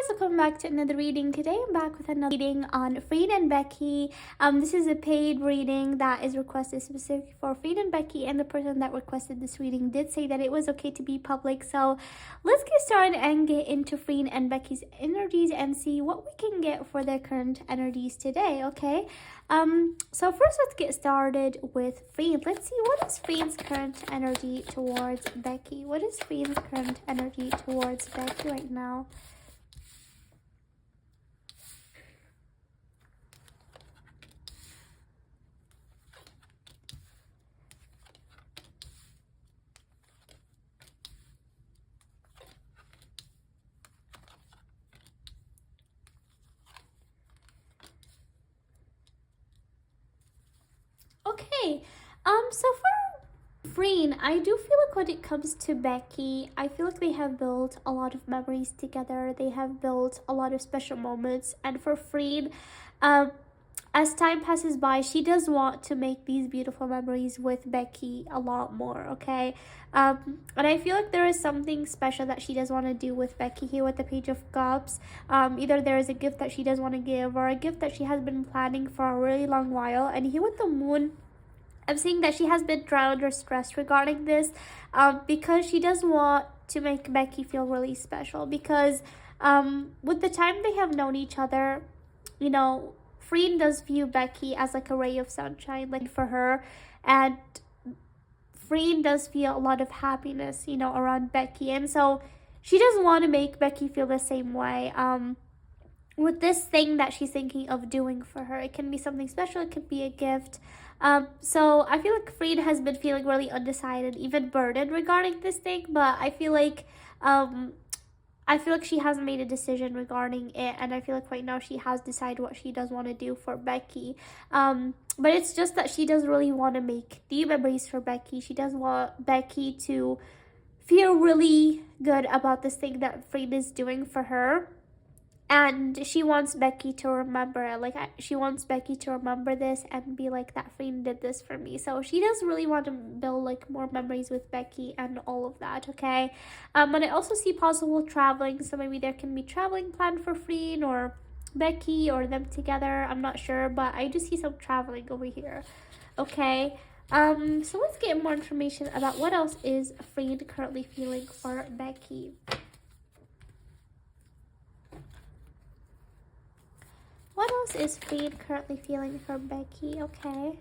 welcome back to another reading. Today I'm back with another reading on Freen and Becky. This is a paid reading that is requested specifically for Freen and Becky, and the person that requested this reading did say that it was okay to be public. So let's get started and get into Freen and Becky's energies and see what we can get for their current energies today, okay? So first let's get started with Freen. Let's see, what is Freen's current energy towards Becky? What is Freen's current energy towards Becky right now? Okay, so for Freen, I do feel like when it comes to Becky, I feel like they have built a lot of memories together. They have built a lot of special moments. And for Freen, as time passes by, she does want to make these beautiful memories with Becky a lot more, okay? And I feel like there is something special that she does want to do with Becky here with the Page of Cups. Either there is a gift that she does want to give, or a gift that she has been planning for a really long while. And here with the Moon, I'm seeing that she has been drowned or stressed regarding this, because she does want to make Becky feel really special. Because with the time they have known each other, you know, Freen does view Becky as like a ray of sunshine, like for her, and Freen does feel a lot of happiness, you know, around Becky, and so she doesn't want to make Becky feel the same way. With this thing that she's thinking of doing for her, it can be something special, it could be a gift. So I feel like Freen has been feeling really undecided, even burdened regarding this thing, but I feel like she hasn't made a decision regarding it, and I feel like right now she has decided what she does want to do for Becky. But it's just that she does really want to make new memories for Becky. She does want Becky to feel really good about this thing that Freen is doing for her. And she wants Becky to remember, she wants Becky to remember this and be like, that Freen did this for me. So she does really want to build like more memories with Becky and all of that, okay? And I also see possible traveling. So maybe there can be traveling planned for Freen or Becky or them together. I'm not sure, but I do see some traveling over here, okay? So let's get more information about what else is Freen currently feeling for Becky. What else is Freen currently feeling for Becky? Okay.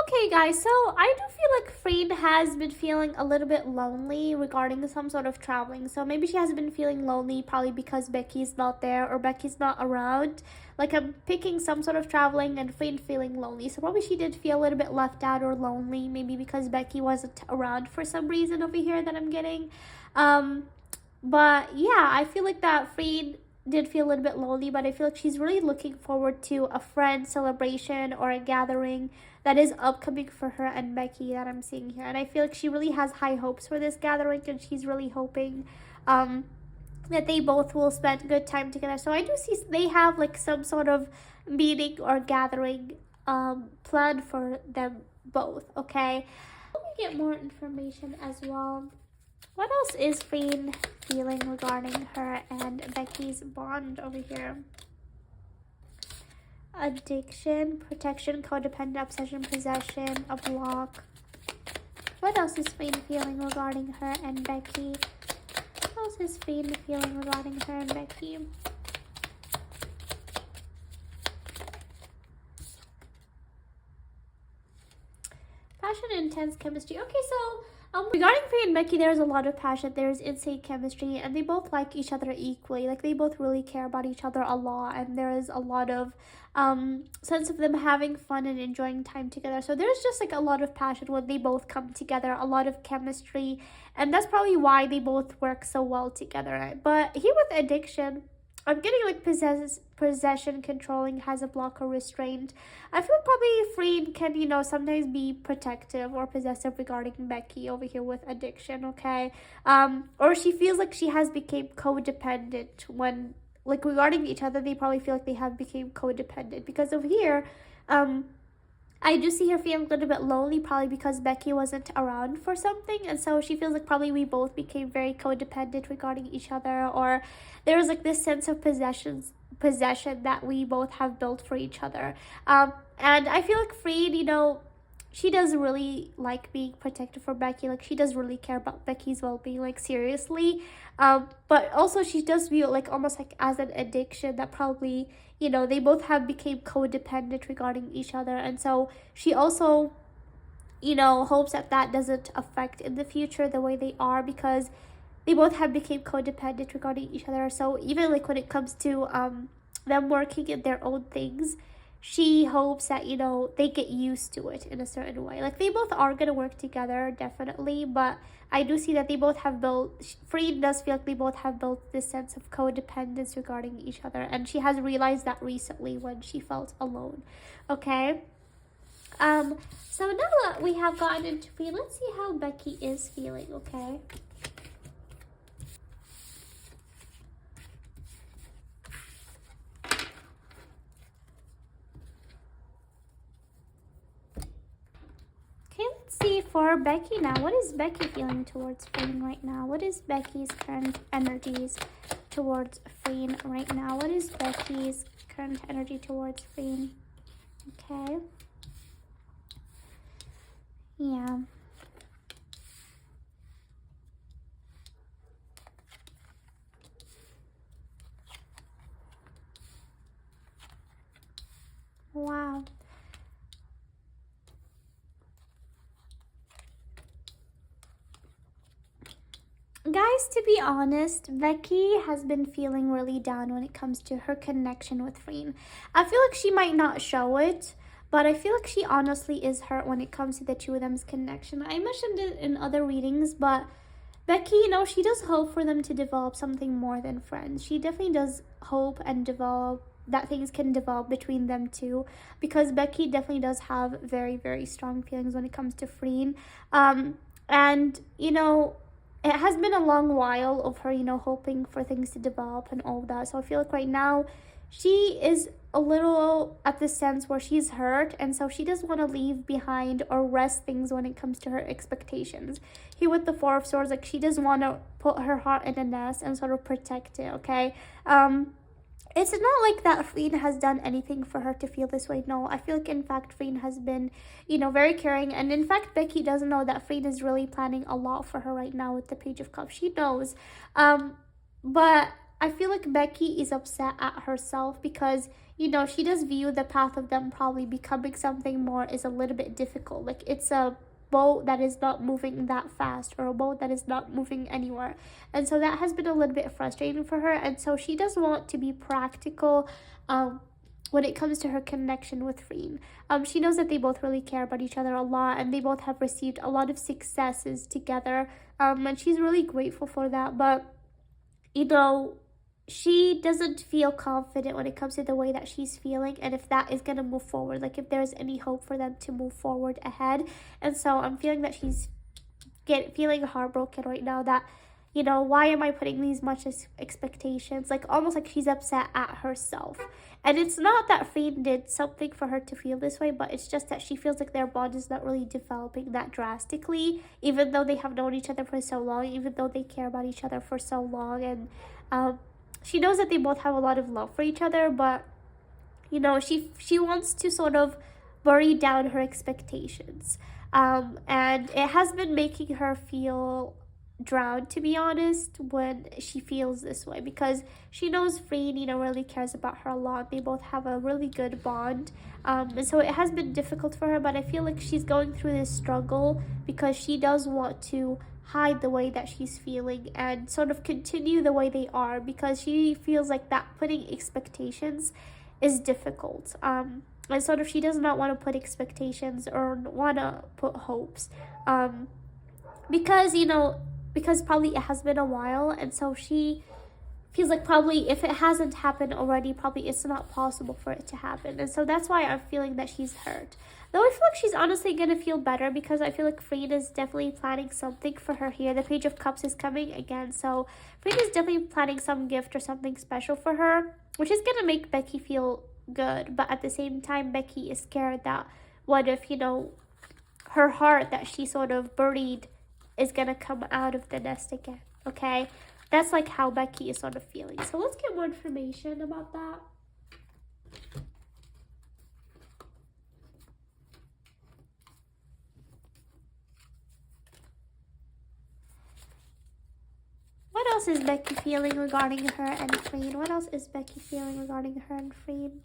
Okay guys, so I do feel like Freen has been feeling a little bit lonely regarding some sort of traveling. So maybe she has been feeling lonely probably because Becky's not there or Becky's not around. Like, I'm picking some sort of traveling and Freen feeling lonely. So probably she did feel a little bit left out or lonely, maybe because Becky wasn't around for some reason over here that I'm getting. But yeah, I feel like that Freen did feel a little bit lonely, but I feel like she's really looking forward to a friend celebration or a gathering that is upcoming for her and Becky that I'm seeing here. And I feel like she really has high hopes for this gathering, and she's really hoping that they both will spend good time together. So I do see they have like some sort of meeting or gathering planned for them both, okay? Let me get more information as well. What else is Freen feeling regarding her and Becky's bond over here? Addiction, protection, codependent, obsession, possession, a block. What else is Freen feeling regarding her and Becky? What else is Freen feeling regarding her and Becky? Passion and intense chemistry. Okay, so regarding Freen and Becky, there's a lot of passion, there's insane chemistry, and they both like each other equally. Like, they both really care about each other a lot, and there is a lot of sense of them having fun and enjoying time together. So there's just like a lot of passion when they both come together, a lot of chemistry, and that's probably why they both work so well together. But here with addiction, I'm getting like possession, controlling, has a block or restraint. I feel probably Freen can, sometimes be protective or possessive regarding Becky over here with addiction, okay? Or she feels like she has become codependent when, like, regarding each other, they probably feel like they have become codependent because over here, um, I do see her feeling a little bit lonely, probably because Becky wasn't around for something, and so she feels like probably we both became very codependent regarding each other, or there was like this sense of possession that we both have built for each other. And I feel like Freed, she does really like being protective for Becky. Like she does really care about Becky's well-being, like seriously. But also she does view it like almost like as an addiction that probably, they both have became codependent regarding each other, and so she also, hopes that that doesn't affect in the future the way they are, because they both have became codependent regarding each other. So even like when it comes to them working in their own things, she hopes that they get used to it in a certain way. Like they both are gonna work together definitely, but I do see that they both have built. Freed does feel like they both have built this sense of codependence regarding each other, and she has realized that recently when she felt alone. Okay. So now that we have gotten into Freed, let's see how Becky is feeling. Okay. Okay, let's see for Becky now. What is Becky feeling towards Freen right now? What is Becky's current energies towards Freen right now? What is Becky's current energy towards Freen? Okay. Yeah. Wow. Guys, to be honest, Becky has been feeling really down when it comes to her connection with Freen. I feel like she might not show it, but I feel like she honestly is hurt when it comes to the two of them's connection. I mentioned it in other readings, but Becky, she does hope for them to develop something more than friends. She definitely does hope and develop that things can develop between them two, because Becky definitely does have very, very strong feelings when it comes to Freen. And it has been a long while of her, hoping for things to develop and all that. So I feel like right now she is a little at the sense where she's hurt, and so she doesn't want to leave behind or rest things when it comes to her expectations. Here with the Four of Swords, like she doesn't want to put her heart in a nest and sort of protect it, okay? It's not like that Freen has done anything for her to feel this way. No, I feel like in fact Freen has been, very caring. And in fact, Becky doesn't know that Freen is really planning a lot for her right now with the Page of Cups. She knows. But I feel like Becky is upset at herself because, she does view the path of them probably becoming something more is a little bit difficult. Like it's a boat that is not moving that fast, or a boat that is not moving anywhere, and so that has been a little bit frustrating for her, and so she does want to be practical when it comes to her connection with Freen. She knows that they both really care about each other a lot, and they both have received a lot of successes together, and she's really grateful for that, but she doesn't feel confident when it comes to the way that she's feeling, and if that is going to move forward, like if there's any hope for them to move forward ahead. And so I'm feeling that she's feeling heartbroken right now, that why am I putting these much expectations, like almost like she's upset at herself. And it's not that Freen did something for her to feel this way, but it's just that she feels like their bond is not really developing that drastically, even though they have known each other for so long, even though they care about each other for so long. And she knows that they both have a lot of love for each other, but she wants to sort of bury down her expectations, and it has been making her feel drowned, to be honest, when she feels this way, because she knows Freen really cares about her a lot. They both have a really good bond, and so it has been difficult for her, but I feel like she's going through this struggle because she does want to hide the way that she's feeling and sort of continue the way they are, because she feels like that putting expectations is difficult, and sort of she does not want to put expectations or want to put hopes, because because probably it has been a while, and so she feels like probably if it hasn't happened already, probably it's not possible for it to happen. And so that's why I'm feeling that she's hurt. Though I feel like she's honestly gonna feel better, because I feel like Freen is definitely planning something for her here. The Page of Cups is coming again, so Freen is definitely planning some gift or something special for her, which is gonna make Becky feel good. But at the same time, Becky is scared that what if, you know, her heart that she sort of buried is gonna come out of the nest again, okay? That's like how Becky is sort of feeling. So let's get more information about that. What else is Becky feeling regarding her and Freen? What else is Becky feeling regarding her and Freen?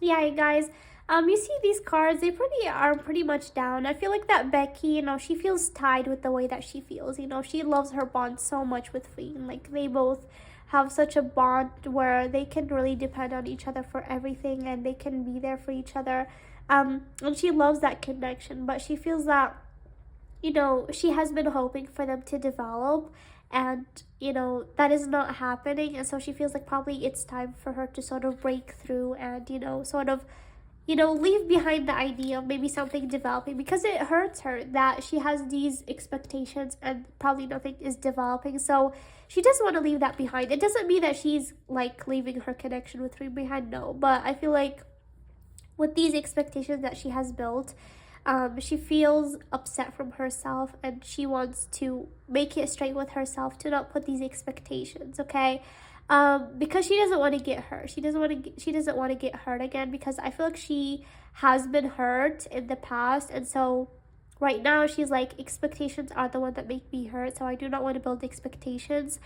Yeah, you guys, you see these cards, they are pretty much down. I feel like that Becky, you know, she feels tied with the way that she feels. You know, she loves her bond so much with Freen. Like, they both have such a bond where they can really depend on each other for everything, and they can be there for each other. And she loves that connection, but she feels that, you know, she has been hoping for them to develop, and, you know, that is not happening. And so she feels like probably it's time for her to sort of break through and, you know, sort of, you know, leave behind the idea of maybe something developing, because it hurts her that she has these expectations and probably nothing is developing. So she doesn't want to leave that behind. It doesn't mean that she's like leaving her connection with Free behind, no, but I feel like with these expectations that she has built, she feels upset from herself, and she wants to make it straight with herself to not put these expectations, okay? Because she doesn't want to get hurt. She doesn't want to get hurt again, because I feel like she has been hurt in the past, and so right now she's like, expectations are the one that make me hurt, so I do not want to build expectations.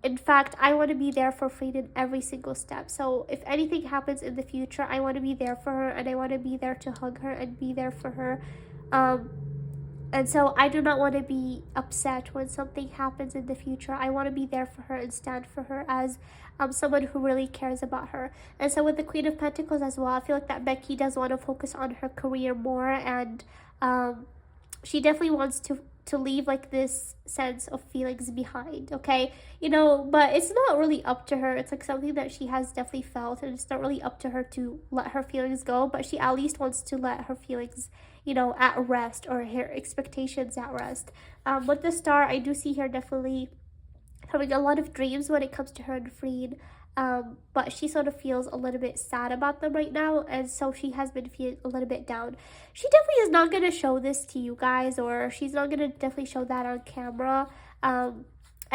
In fact, I want to be there for Freen in every single step. So if anything happens in the future, I want to be there for her, and I want to be there to hug her and be there for her. And so I do not want to be upset when something happens in the future. I want to be there for her and stand for her as someone who really cares about her. And so with the Queen of Pentacles as well, I feel like that Becky does want to focus on her career more, and she definitely wants to leave like this sense of feelings behind, okay? You know, but it's not really up to her. It's like something that she has definitely felt, and it's not really up to her to let her feelings go, but she at least wants to let her feelings, you know, at rest, or her expectations at rest. With the Star, I do see her definitely having a lot of dreams when it comes to her and Freen. But she sort of feels a little bit sad about them right now, and so she has been feeling a little bit down. She definitely is not going to show this to you guys, or she's not going to definitely show that on camera. And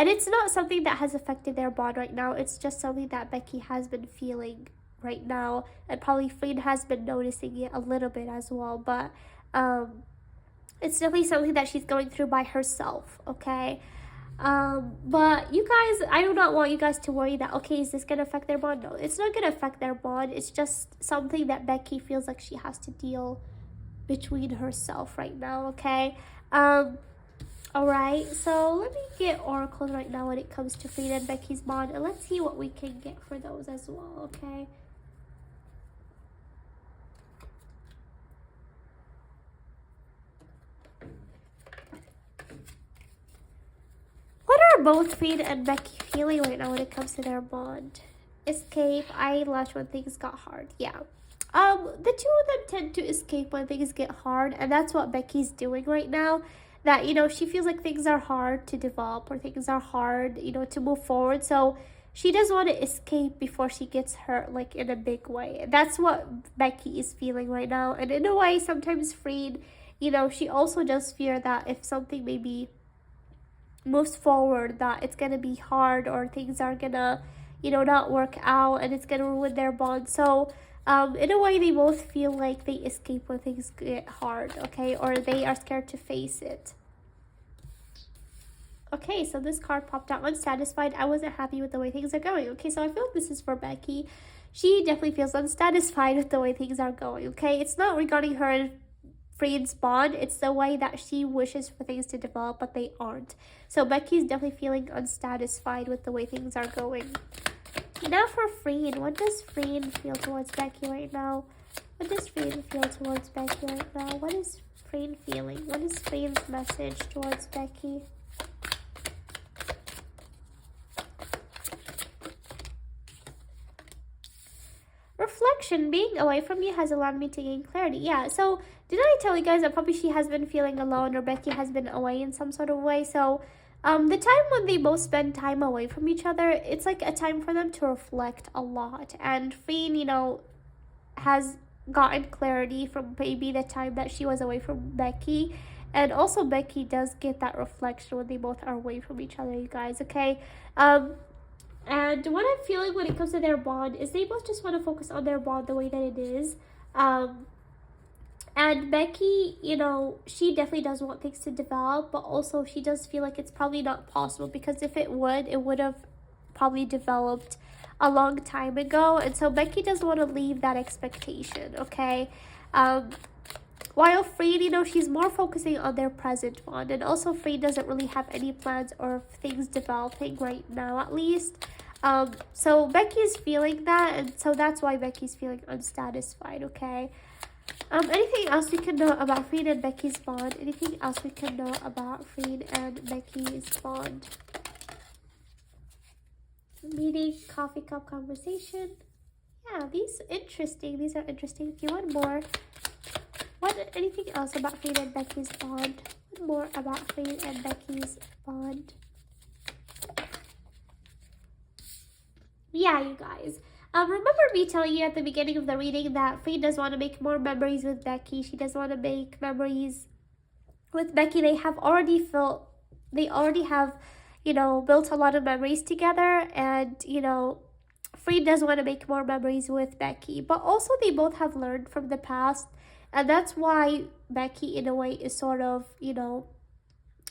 it's not something that has affected their bond right now. It's just something that Becky has been feeling right now, and probably Freen has been noticing it a little bit as well. But it's definitely something that she's going through by herself, okay? But you guys, I do not want you guys to worry that, okay, is this gonna affect their bond? No, it's not gonna affect their bond. It's just something that Becky feels like she has to deal between herself right now, okay? Alright, so let me get oracles right now when it comes to Freen and Becky's bond, and let's see what we can get for those as well, okay? What are both Freen and Becky feeling right now when it comes to their bond? Escape, I left when things got hard. Yeah. The two of them tend to escape when things get hard, and that's what Becky's doing right now. That, you know, she feels like things are hard to develop, or things are hard, you know, to move forward. So she does want to escape before she gets hurt, like in a big way. That's what Becky is feeling right now. And in a way, sometimes Freen, you know, she also does fear that if something maybe moves forward, that it's gonna be hard, or things are gonna, you know, not work out, and it's gonna ruin their bond. So in a way, they both feel like they escape when things get hard, okay, or they are scared to face it. Okay, so this card popped out, unsatisfied. I wasn't happy with the way things are going. Okay, so I feel like this is for Becky. She definitely feels unsatisfied with the way things are going, okay? It's not regarding her and Freen's bond. It's the way that she wishes for things to develop, but they aren't. So Becky's definitely feeling unsatisfied with the way things are going. Now for Freen, what does Freen feel towards Becky right now? What does Freen feel towards Becky right now? What is Freen feeling? What is Freen's message towards Becky? Reflection. Being away from you has allowed me to gain clarity. Yeah, so did I tell you guys that probably she has been feeling alone, or Becky has been away in some sort of way? So the time when they both spend time away from each other, it's like a time for them to reflect a lot. And Freen, you know, has gotten clarity from maybe the time that she was away from Becky. And also Becky does get that reflection when they both are away from each other, you guys, okay? And what I'm feeling when it comes to their bond is they both just want to focus on their bond the way that it is. And Becky, you know, she definitely does want things to develop, but also she does feel like it's probably not possible, because if it would have probably developed a long time ago. And so Becky doesn't want to leave that expectation, okay? While Freen, you know, she's more focusing on their present bond. And also Freen doesn't really have any plans or things developing right now, at least. So Becky's feeling that, and so that's why Becky's feeling unsatisfied, okay? Anything else we can know about Freen and Becky's bond? Anything else we can know about Freen and Becky's bond? Meeting, coffee cup conversation. Yeah, these are interesting. If you want more, anything else about Freen and Becky's bond? More about Freen and Becky's bond. Yeah, you guys. Remember me telling you at the beginning of the reading that Freen does want to make more memories with Becky. She does want to make memories with Becky. They already have, you know, built a lot of memories together. And, you know, Freen does want to make more memories with Becky. But also they both have learned from the past. And that's why Becky, in a way, is sort of, you know,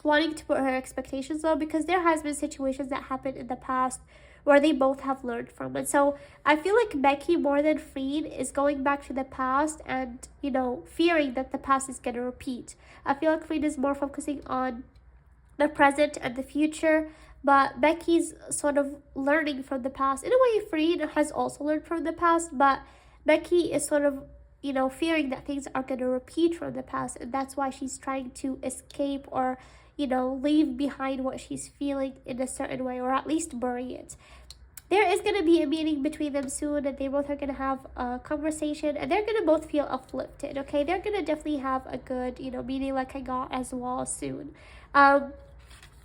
wanting to put her expectations low, because there has been situations that happened in the past where they both have learned from. And so I feel like Becky, more than Freen, is going back to the past and, you know, fearing that the past is going to repeat. I feel like Freen is more focusing on the present and the future, but Becky's sort of learning from the past. In a way, Freen has also learned from the past, but Becky is sort of, you know, fearing that things are going to repeat from the past, and that's why she's trying to escape or, you know, leave behind what she's feeling in a certain way, or at least bury it. There is going to be a meeting between them soon, and they both are going to have a conversation, and they're going to both feel uplifted, okay? They're going to definitely have a good, you know, meeting like I got as well soon.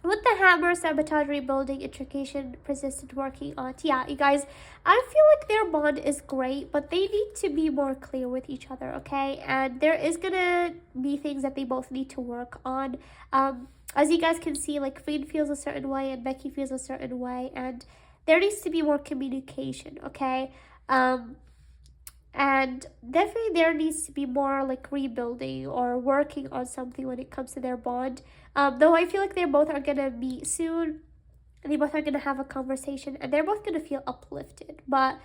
With the hammer, sabotage, rebuilding, intrication, persistent working on. Yeah, you guys, I feel like their bond is great, but they need to be more clear with each other, okay? And there is gonna be things that they both need to work on. As you guys can see, like, Freen feels a certain way and Becky feels a certain way, and there needs to be more communication, okay? And definitely there needs to be more like rebuilding or working on something when it comes to their bond. Though I feel like they both are gonna meet soon, and they both are gonna have a conversation, and they're both gonna feel uplifted. But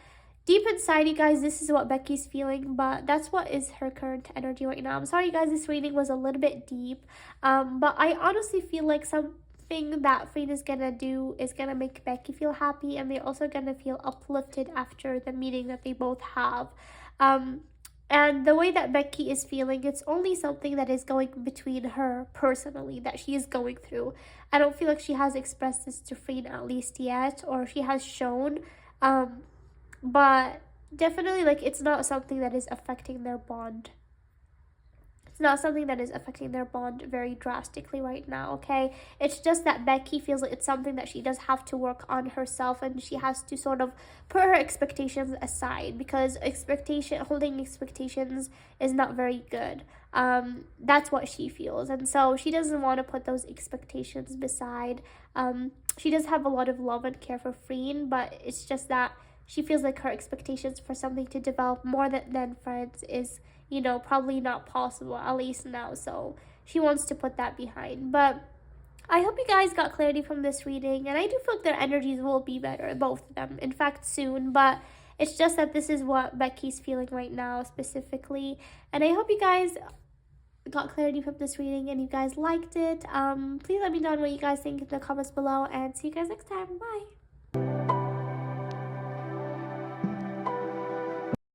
deep inside, you guys, this is what Becky's feeling, but that's what is her current energy right now. I'm sorry, you guys, this reading was a little bit deep, but I honestly feel like something that Freen is gonna do is gonna make Becky feel happy, and they're also gonna feel uplifted after the meeting that they both have. And the way that Becky is feeling, it's only something that is going between her personally, that she is going through. I don't feel like she has expressed this to Freen at least yet, or she has shown, but definitely, like, it's not something that is affecting their bond. It's not something that is affecting their bond very drastically right now, okay? It's just that Becky feels like it's something that she does have to work on herself, and she has to sort of put her expectations aside, because holding expectations is not very good. That's what she feels, and so she doesn't want to put those expectations beside. She does have a lot of love and care for Freen, but it's just that she feels like her expectations for something to develop more than friends is, you know, probably not possible, at least now. So she wants to put that behind. But I hope you guys got clarity from this reading, and I do feel like their energies will be better, both of them, in fact, soon. But it's just that this is what Becky's feeling right now specifically. And I hope you guys got clarity from this reading and you guys liked it. Please let me know what you guys think in the comments below, and see you guys next time. Bye.